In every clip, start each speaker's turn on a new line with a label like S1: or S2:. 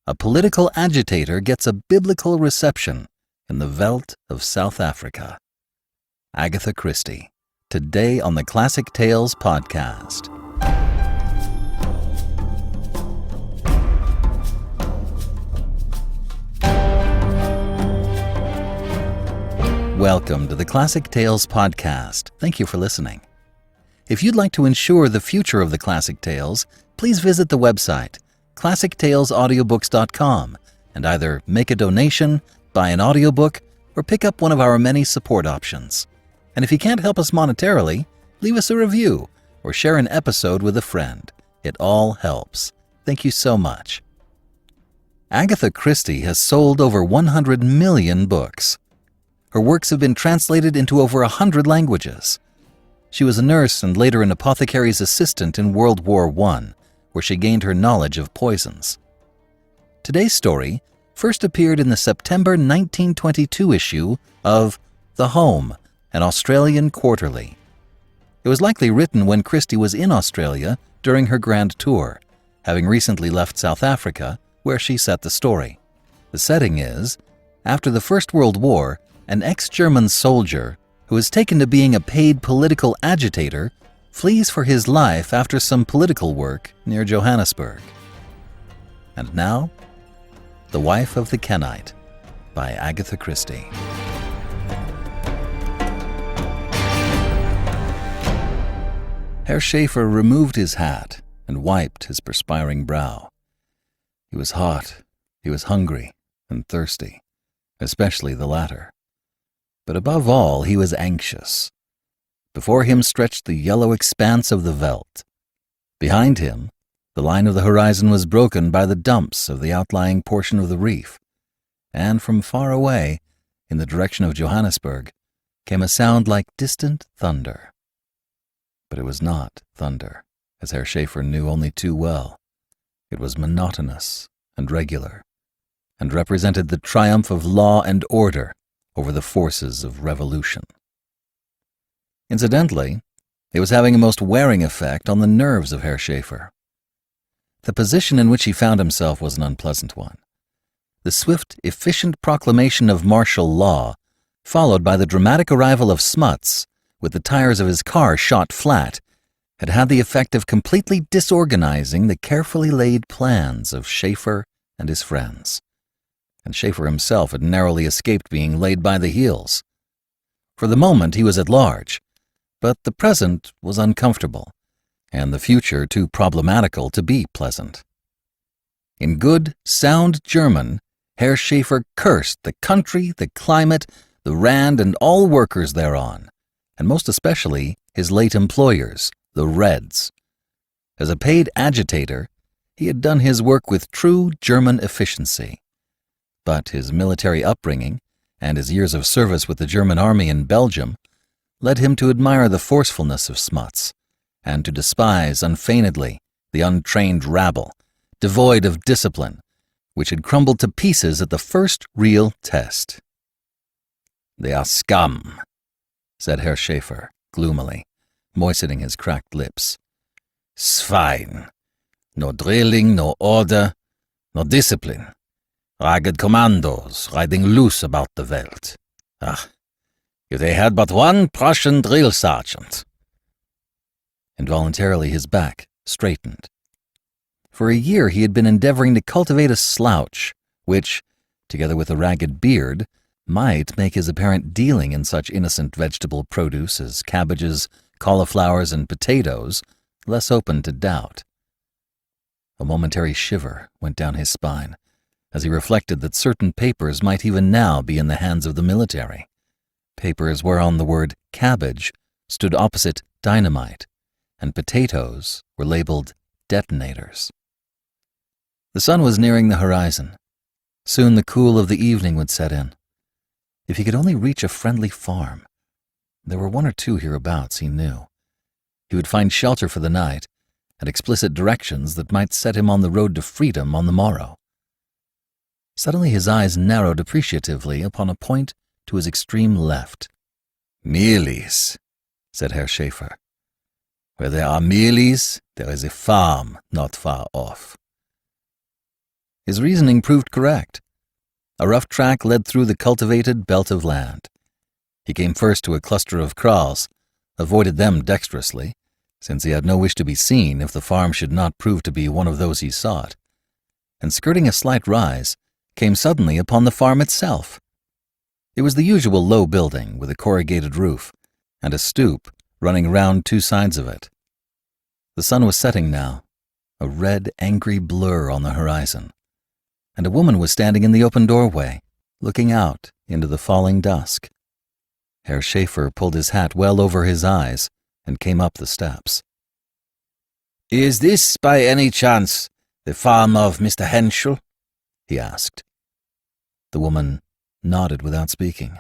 S1: a political agitator gets a biblical reception in the veldt of South Africa. Agatha Christie, today on the Classic Tales podcast. Welcome to the Classic Tales podcast. Thank you for listening. If you'd like to ensure the future of the Classic Tales, please visit the website classictalesaudiobooks.com and either make a donation, buy an audiobook, or pick up one of our many support options. And if you can't help us monetarily, leave us a review or share an episode with a friend. It all helps. Thank you so much. Agatha Christie has sold over 100 million books. Her works have been translated into over 100 languages. She was a nurse and later an apothecary's assistant in World War I, where she gained her knowledge of poisons. Today's story first appeared in the September 1922 issue of The Home, an Australian quarterly. It was likely written when Christie was in Australia during her grand tour, having recently left South Africa, where she set the story. The setting is, after the First World War, an ex-German soldier who is taken to being a paid political agitator flees for his life after some political work near Johannesburg. And now, The Wife of the Kenite by Agatha Christie. Herr Schäfer removed his hat and wiped his perspiring brow. He was hot, he was hungry and thirsty, especially the latter. But above all, he was anxious. Before him stretched the yellow expanse of the veldt. Behind him, the line of the horizon was broken by the dumps of the outlying portion of the reef, and from far away, in the direction of Johannesburg, came a sound like distant thunder. But it was not thunder, as Herr Schäfer knew only too well. It was monotonous and regular, and represented the triumph of law and order over the forces of revolution. Incidentally, it was having a most wearing effect on the nerves of Herr Schäfer. The position in which he found himself was an unpleasant one. The swift, efficient proclamation of martial law, followed by the dramatic arrival of Smuts, with the tires of his car shot flat, had had the effect of completely disorganizing the carefully laid plans of Schäfer and his friends. And Schäfer himself had narrowly escaped being laid by the heels. For the moment he was at large, but the present was uncomfortable, and the future too problematical to be pleasant. In good, sound German, Herr Schäfer cursed the country, the climate, the Rand, and all workers thereon, and most especially his late employers, the Reds. As a paid agitator, he had done his work with true German efficiency. But his military upbringing and his years of service with the German army in Belgium led him to admire the forcefulness of Smuts and to despise unfeignedly the untrained rabble, devoid of discipline, which had crumbled to pieces at the first real test. "They are scum," said Herr Schäfer gloomily, moistening his cracked lips. "Swine. No drilling, no order, no discipline. Ragged commandos riding loose about the veldt. Ah, if they had but one Prussian drill sergeant." Involuntarily his back straightened. For a year he had been endeavoring to cultivate a slouch, which, together with a ragged beard, might make his apparent dealing in such innocent vegetable produce as cabbages, cauliflowers, and potatoes less open to doubt. A momentary shiver went down his spine as he reflected that certain papers might even now be in the hands of the military. Papers whereon the word cabbage stood opposite dynamite, and potatoes were labeled detonators. The sun was nearing the horizon. Soon the cool of the evening would set in. If he could only reach a friendly farm. There were one or two hereabouts, he knew. He would find shelter for the night, and explicit directions that might set him on the road to freedom on the morrow. Suddenly his eyes narrowed appreciatively upon a point to his extreme left. "Mealies," said Herr Schäfer. "Where there are mealies, there is a farm not far off." His reasoning proved correct. A rough track led through the cultivated belt of land. He came first to a cluster of kraals, avoided them dexterously, since he had no wish to be seen if the farm should not prove to be one of those he sought, and skirting a slight rise, came suddenly upon the farm itself. It was the usual low building with a corrugated roof and a stoop running round two sides of it. The sun was setting now, a red, angry blur on the horizon, and a woman was standing in the open doorway, looking out into the falling dusk. Herr Schäfer pulled his hat well over his eyes and came up the steps. "Is this, by any chance, the farm of Mr. Henschel?" he asked. The woman nodded without speaking,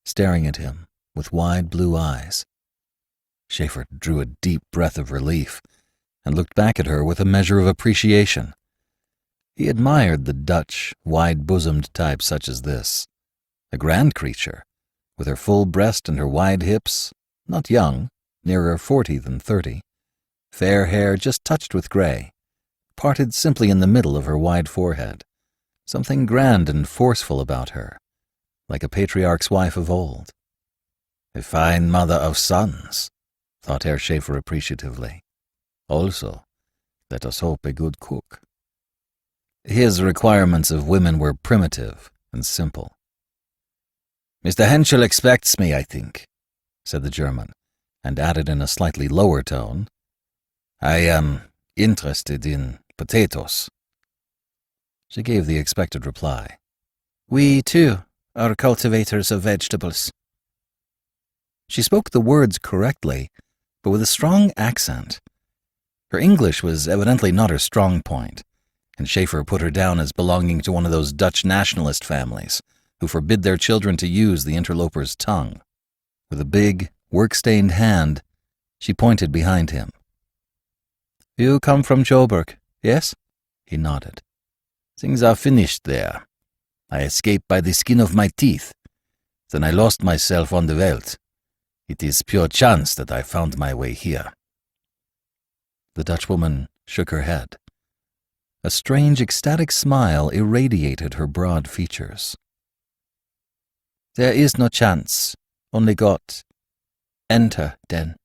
S1: staring at him with wide blue eyes. Schäfer drew a deep breath of relief and looked back at her with a measure of appreciation. He admired the Dutch, wide-bosomed type such as this. A grand creature, with her full breast and her wide hips, not young, nearer 40 than 30, fair hair just touched with grey, parted simply in the middle of her wide forehead, something grand and forceful about her, like a patriarch's wife of old. A fine mother of sons, thought Herr Schäfer appreciatively. Also, let us hope a good cook. His requirements of women were primitive and simple. "Mr. Henschel expects me, I think," said the German, and added in a slightly lower tone, "I am interested in potatoes." She gave the expected reply. "We, too, are cultivators of vegetables." She spoke the words correctly, but with a strong accent. Her English was evidently not her strong point, and Schäfer put her down as belonging to one of those Dutch nationalist families who forbid their children to use the interloper's tongue. With a big, work-stained hand, she pointed behind him. "You come from Joburg, yes?" He nodded. "Things are finished there. I escaped by the skin of my teeth. Then I lost myself on the veldt. It is pure chance that I found my way here." The Dutchwoman shook her head. A strange, ecstatic smile irradiated her broad features. "There is no chance, only Gott. Enter, then."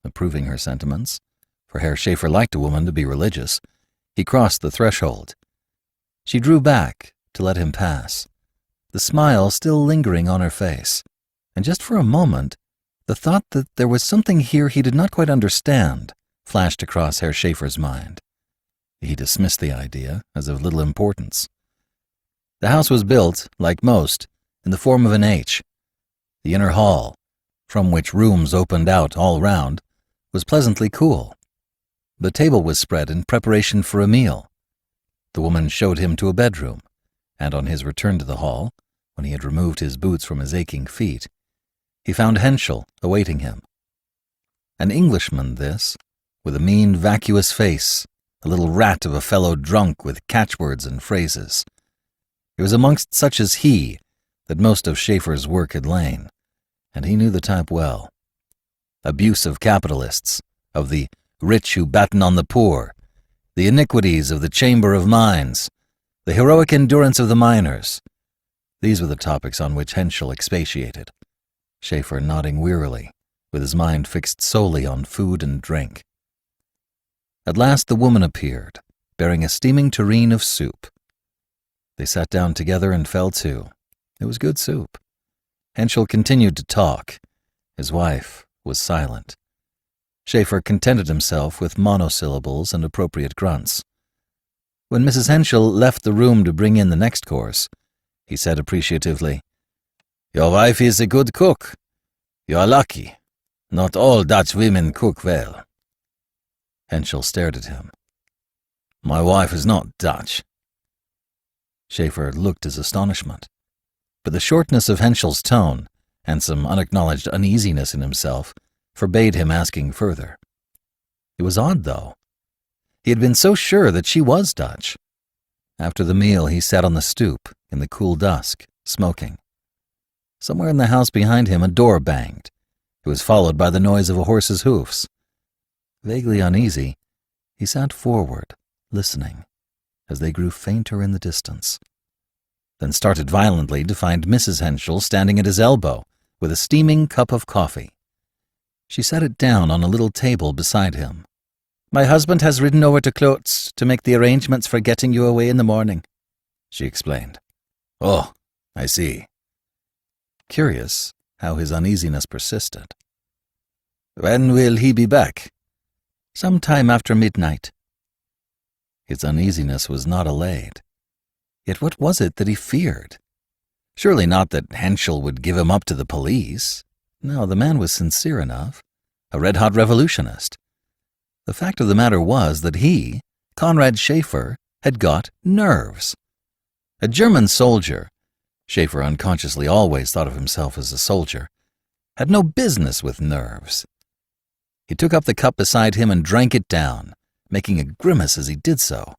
S1: Approving her sentiments, for Herr Schäfer liked a woman to be religious, he crossed the threshold. She drew back to let him pass, the smile still lingering on her face, and just for a moment, the thought that there was something here he did not quite understand flashed across Herr Schäfer's mind. He dismissed the idea as of little importance. The house was built, like most, in the form of an H. The inner hall, from which rooms opened out all round, was pleasantly cool. The table was spread in preparation for a meal. The woman showed him to a bedroom, and on his return to the hall, when he had removed his boots from his aching feet, he found Henschel awaiting him. An Englishman, this, with a mean, vacuous face, a little rat of a fellow drunk with catchwords and phrases. It was amongst such as he that most of Schäfer's work had lain, and he knew the type well. Abuse of capitalists, of the rich who batten on the poor, the iniquities of the Chamber of Mines, the heroic endurance of the miners. These were the topics on which Henschel expatiated, Schäfer nodding wearily, with his mind fixed solely on food and drink. At last the woman appeared, bearing a steaming tureen of soup. They sat down together and fell to. It was good soup. Henschel continued to talk. His wife was silent. Schäfer contented himself with monosyllables and appropriate grunts. When Mrs. Henschel left the room to bring in the next course, he said appreciatively, "Your wife is a good cook. You are lucky. Not all Dutch women cook well." Henschel stared at him. "My wife is not Dutch." Schäfer looked his astonishment, but the shortness of Henschel's tone and some unacknowledged uneasiness in himself forbade him asking further. It was odd, though. He had been so sure that she was Dutch. After the meal, he sat on the stoop in the cool dusk, smoking. Somewhere in the house behind him, a door banged. It was followed by the noise of a horse's hoofs. Vaguely uneasy, he sat forward, listening. as they grew fainter in the distance, then started violently to find Mrs. Henschel standing at his elbow with a steaming cup of coffee. She set it down on a little table beside him. "My husband has ridden over to Klotz to make the arrangements for getting you away in the morning," she explained. "Oh, I see." Curious how his uneasiness persisted. "When will he be back?" "Sometime after midnight." His uneasiness was not allayed. Yet what was it that he feared? Surely not that Henschel would give him up to the police. No, the man was sincere enough, a red-hot revolutionist. The fact of the matter was that he, Conrad Schaefer, had got nerves. A German soldier, Schaefer unconsciously always thought of himself as a soldier, had no business with nerves. He took up the cup beside him and drank it down, making a grimace as he did so.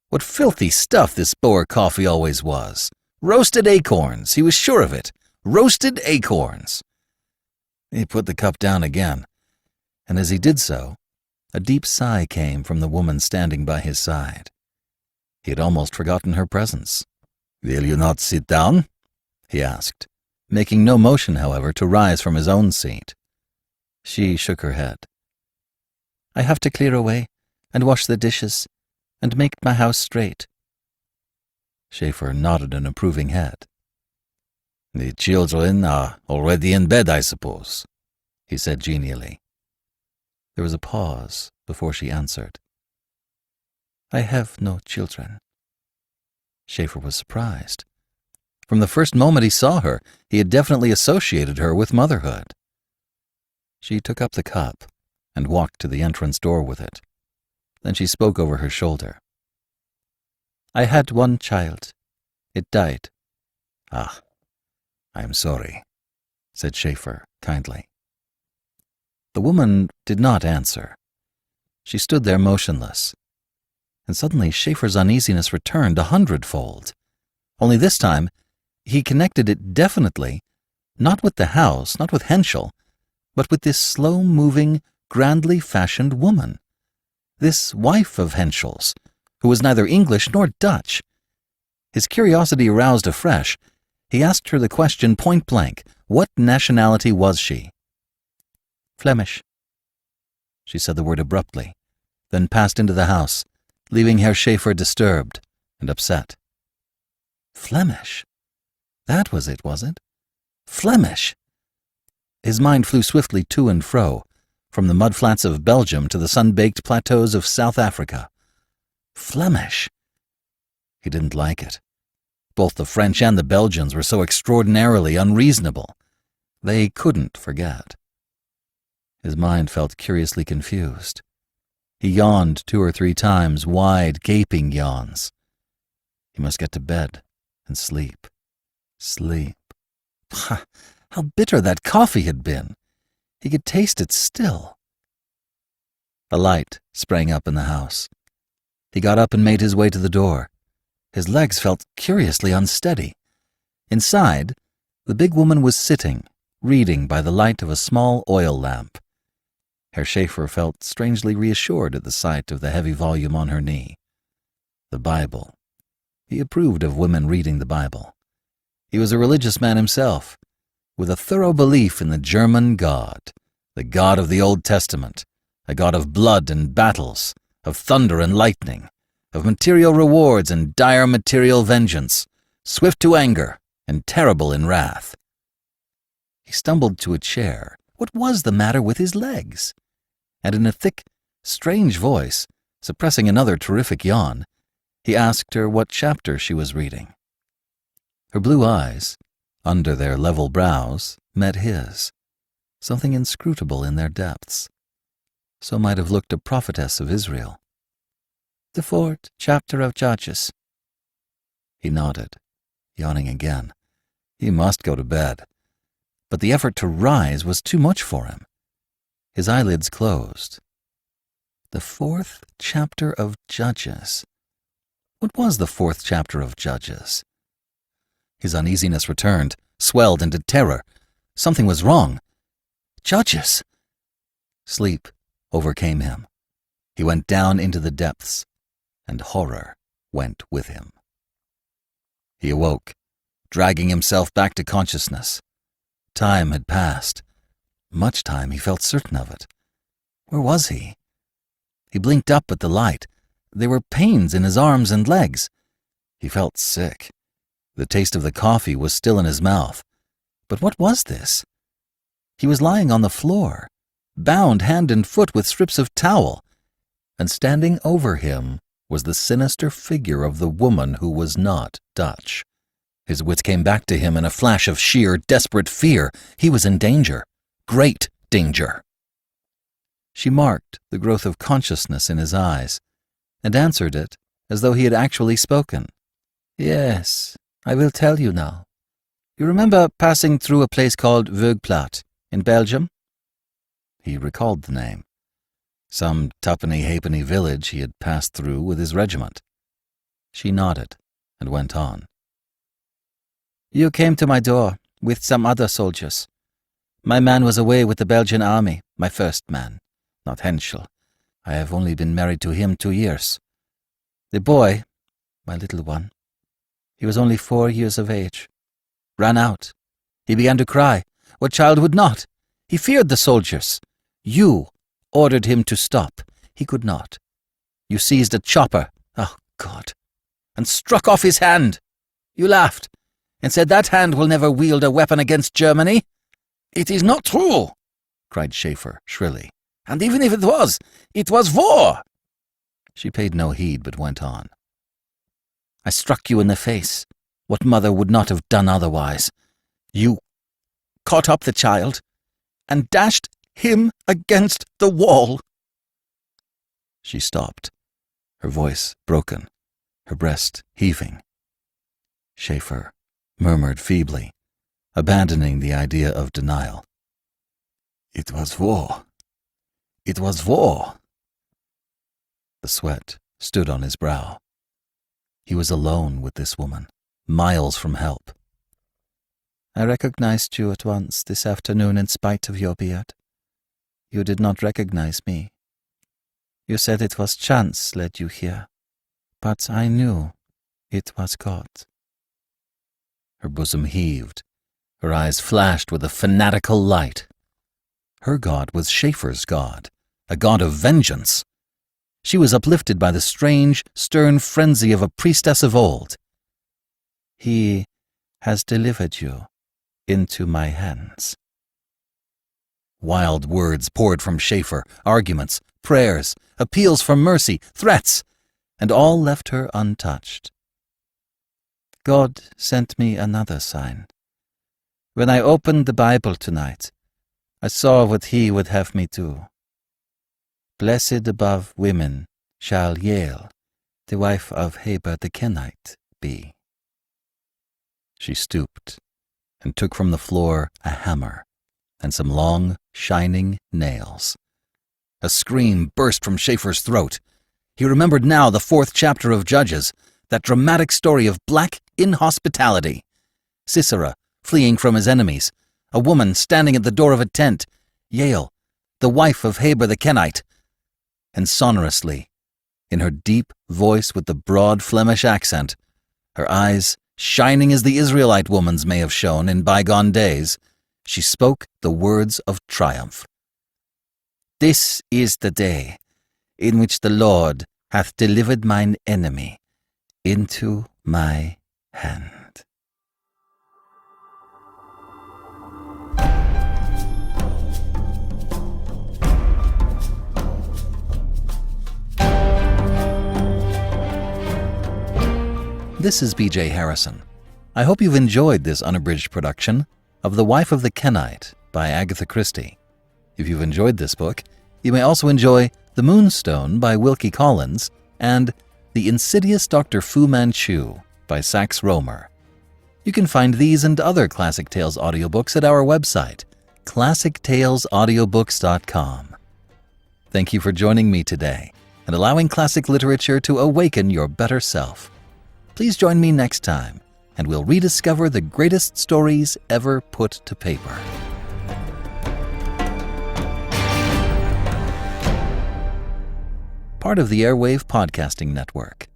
S1: What filthy stuff this Boer coffee always was. Roasted acorns, he was sure of it. Roasted acorns. He put the cup down again, and as he did so, a deep sigh came from the woman standing by his side. He had almost forgotten her presence. "Will you not sit down?" he asked, making no motion, however, to rise from his own seat. She shook her head. "I have to clear away and wash the dishes and make my house straight." Schaefer nodded an approving head. "The children are already in bed, I suppose," he said genially. There was a pause before she answered. "I have no children." Schaefer was surprised. From the first moment he saw her, he had definitely associated her with motherhood. She took up the cup and walked to the entrance door with it. Then she spoke over her shoulder. "I had one child. It died." "Ah, I am sorry," said Schaefer kindly. The woman did not answer. She stood there motionless. And suddenly Schaefer's uneasiness returned 100-fold. Only this time, he connected it definitely, not with the house, not with Henschel, but with this slow-moving, grandly fashioned woman. This wife of Henschel's, who was neither English nor Dutch. His curiosity aroused afresh. He asked her the question point-blank. What nationality was she? "Flemish." She said the word abruptly, then passed into the house, leaving Herr Schaefer disturbed and upset. Flemish? That was it, was it? Flemish! His mind flew swiftly to and fro, from the mudflats of Belgium to the sun-baked plateaus of South Africa. Flemish! He didn't like it. Both the French and the Belgians were so extraordinarily unreasonable. They couldn't forget. His mind felt curiously confused. He yawned 2 or 3 times, wide, gaping yawns. He must get to bed and sleep. Sleep. Pah! How bitter that coffee had been! He could taste it still. A light sprang up in the house. He got up and made his way to the door. His legs felt curiously unsteady. Inside, the big woman was sitting, reading by the light of a small oil lamp. Herr Schaefer felt strangely reassured at the sight of the heavy volume on her knee. The Bible. He approved of women reading the Bible. He was a religious man himself, with a thorough belief in the German God, the God of the Old Testament, a God of blood and battles, of thunder and lightning, of material rewards and dire material vengeance, swift to anger and terrible in wrath. He stumbled to a chair. What was the matter with his legs? And in a thick, strange voice, suppressing another terrific yawn, he asked her what chapter she was reading. Her blue eyes, under their level brows, met his, something inscrutable in their depths. So might have looked a prophetess of Israel. "The 4th chapter of Judges." He nodded, yawning again. He must go to bed. But the effort to rise was too much for him. His eyelids closed. The 4th chapter of Judges. What was the 4th chapter of Judges? His uneasiness returned, swelled into terror. Something was wrong. Judges! Sleep overcame him. He went down into the depths, and horror went with him. He awoke, dragging himself back to consciousness. Time had passed. Much time, he felt certain of it. Where was he? He blinked up at the light. There were pains in his arms and legs. He felt sick. The taste of the coffee was still in his mouth. But what was this? He was lying on the floor, bound hand and foot with strips of towel, and standing over him was the sinister figure of the woman who was not Dutch. His wits came back to him in a flash of sheer, desperate fear. He was in danger. Great danger. She marked the growth of consciousness in his eyes and answered it as though he had actually spoken. "Yes, I will tell you now. You remember passing through a place called Veldt in Belgium?" He recalled the name. Some tuppenny-halfpenny village he had passed through with his regiment. She nodded and went on. "You came to my door with some other soldiers. My man was away with the Belgian army, my first man, not Henschel. I have only been married to him 2 years. The boy, my little one, he was only 4 years of age, ran out. He began to cry. What child would not? He feared the soldiers. You ordered him to stop. He could not. You seized a chopper, oh God, and struck off his hand. You laughed and said that hand will never wield a weapon against Germany. It is not true, cried Schaefer shrilly. And even if it was war. She paid no heed but went on. I struck you in the face, what mother would not have done otherwise. You caught up the child and dashed him against the wall. She stopped, her voice broken, her breast heaving. Schaefer murmured feebly, abandoning the idea of denial. It was war. It was war. The sweat stood on his brow. He was alone with this woman, miles from help. I recognized you at once this afternoon in spite of your beard. You did not recognize me. You said it was chance led you here, but I knew it was God. Her bosom heaved. Her eyes flashed with a fanatical light. Her God was Schaefer's God, a God of vengeance. She was uplifted by the strange, stern frenzy of a priestess of old. He has delivered you into my hands. Wild words poured from Schaefer, arguments, prayers, appeals for mercy, threats, and all left her untouched. God sent me another sign. When I opened the Bible tonight, I saw what he would have me do. Blessed above women shall Jael, the wife of Heber the Kenite, be. She stooped and took from the floor a hammer and some long, shining nails. A scream burst from Schaefer's throat. He remembered now the 4th chapter of Judges, that dramatic story of black inhospitality. Sisera fleeing from his enemies, a woman standing at the door of a tent, Jael, the wife of Heber the Kenite, and sonorously, in her deep voice with the broad Flemish accent, her eyes shining as the Israelite woman's may have shone in bygone days, she spoke the words of triumph. This is the day in which the Lord hath delivered mine enemy into my hand. This is B.J. Harrison. I hope you've enjoyed this unabridged production of The Wife of the Kenite by Agatha Christie. If you've enjoyed this book, you may also enjoy The Moonstone by Wilkie Collins and The Insidious Dr. Fu Manchu by Sax Rohmer. You can find these and other Classic Tales audiobooks at our website, classictalesaudiobooks.com. Thank you for joining me today and allowing classic literature to awaken your better self. Please join me next time, and we'll rediscover the greatest stories ever put to paper. Part of the Airwave Podcasting Network.